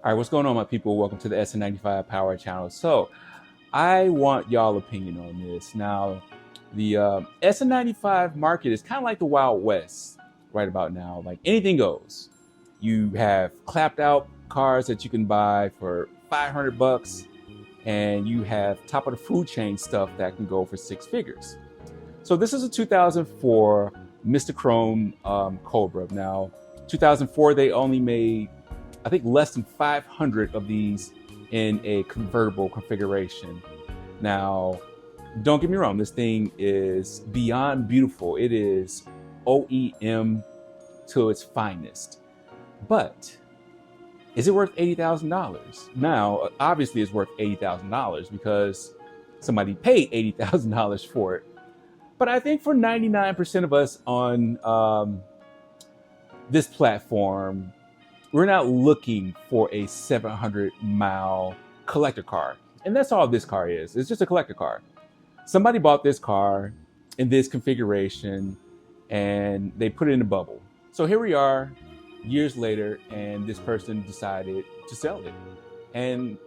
All right, what's going on, my people? Welcome to the SN95 Power Channel. So, I want y'all opinion on this. Now, the SN95 market is kind of like the Wild West right about now. Like anything goes. You have clapped out cars that you can buy for $500, and you have top of the food chain stuff that can go for six figures. So this is a 2004 Mystichrome Cobra. Now, 2004 they only made, I think, less than 500 of these in a convertible configuration. Now, don't get me wrong, this thing is beyond beautiful. It is OEM to its finest. But is it worth $80,000? Now, obviously it's worth $80,000 because somebody paid $80,000 for it. But I think for 99% of us on this platform, we're not looking for a 700-mile collector car. And that's all this car is. It's just a collector car. Somebody bought this car in this configuration and they put it in a bubble. So here we are years later, and this person decided to sell it. And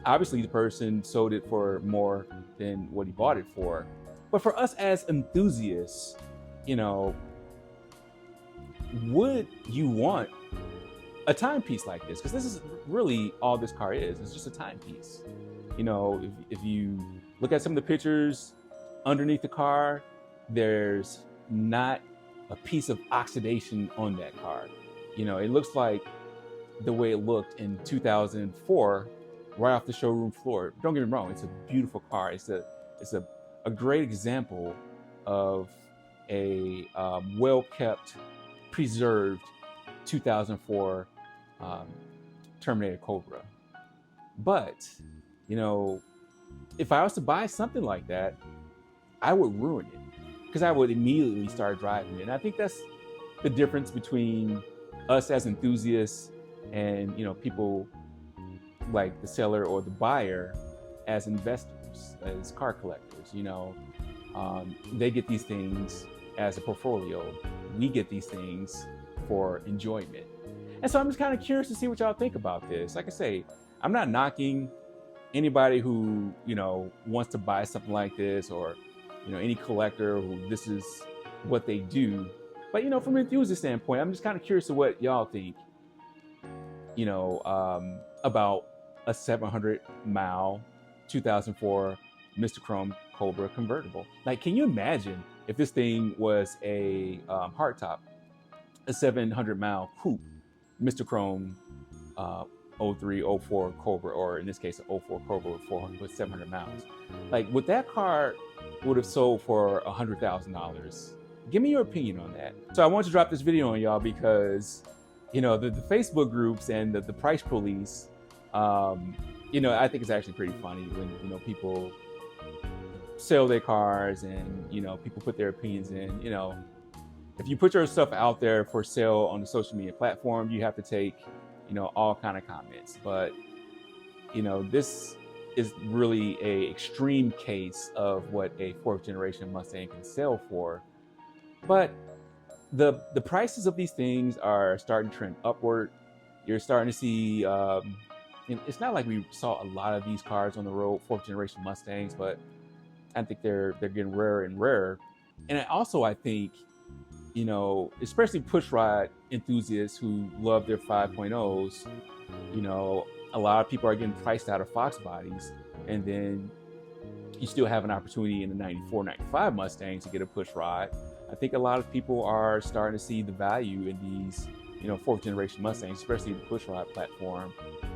obviously the person sold it for more than what he bought it for. But for us as enthusiasts, you know, would you want a timepiece like this? Because this is really all this car is. It's just a timepiece. You know, if you look at some of the pictures underneath the car, there's not a piece of oxidation on that car. You know, it looks like the way it looked in 2004, right off the showroom floor. Don't get me wrong, it's a beautiful car. It's a great example of a well-kept, preserved 2004 Terminator Cobra. But, you know, if I was to buy something like that, I would ruin it because I would immediately start driving it. And I think that's the difference between us as enthusiasts and, you know, people like the seller or the buyer as investors, as car collectors. You know, they get these things as a portfolio. We get these things for enjoyment. And so I'm just kind of curious to see what y'all think about this. Like I say, I'm not knocking anybody who, you know, wants to buy something like this, or, you know, any collector who this is what they do. But, you know, from an enthusiast standpoint, I'm just kind of curious to what y'all think, you know, about a 700-mile 2004 Mystichrome Cobra convertible. Like, can you imagine if this thing was a hardtop, a 700-mile coupe Mystichrome 03, 04 Cobra, or in this case, an 04 Cobra with 700 miles. Like, would that car would have sold for $100,000? Give me your opinion on that. So I want to drop this video on y'all because, you know, the Facebook groups and the price police, you know, I think it's actually pretty funny when, you know, people sell their cars and, you know, people put their opinions in. You know, if you put your stuff out there for sale on the social media platform, you have to take, you know, all kind of comments. But, you know, this is really a extreme case of what a fourth generation Mustang can sell for. But the prices of these things are starting to trend upward. You're starting to see, it's not like we saw a lot of these cars on the road, fourth generation Mustangs, but I think they're getting rarer and rarer. And I think, you know, especially push rod enthusiasts who love their 5.0s, you know, a lot of people are getting priced out of Fox bodies, and then you still have an opportunity in the 94, 95 Mustang to get a push rod. I think a lot of people are starting to see the value in these fourth generation Mustangs, especially the pushrod platform.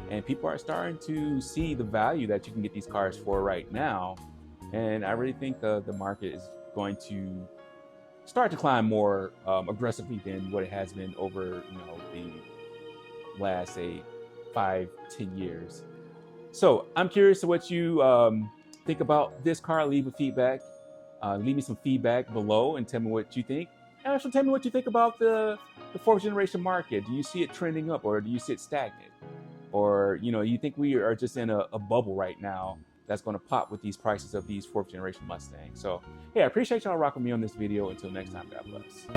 And people are starting to see the value that you can get these cars for right now. And I really think the market is going to start to climb more aggressively than what it has been over the last, say, 5-10 years. So I'm curious to what you think about this car. Leave a feedback. Leave me some feedback below and tell me what you think. And also tell me what you think about the fourth generation market. Do you see it trending up, or do you see it stagnant? Or you think we are just in a bubble right now that's going to pop with these prices of these fourth generation Mustangs? So hey, I appreciate y'all rocking me on this video. Until next time, God bless.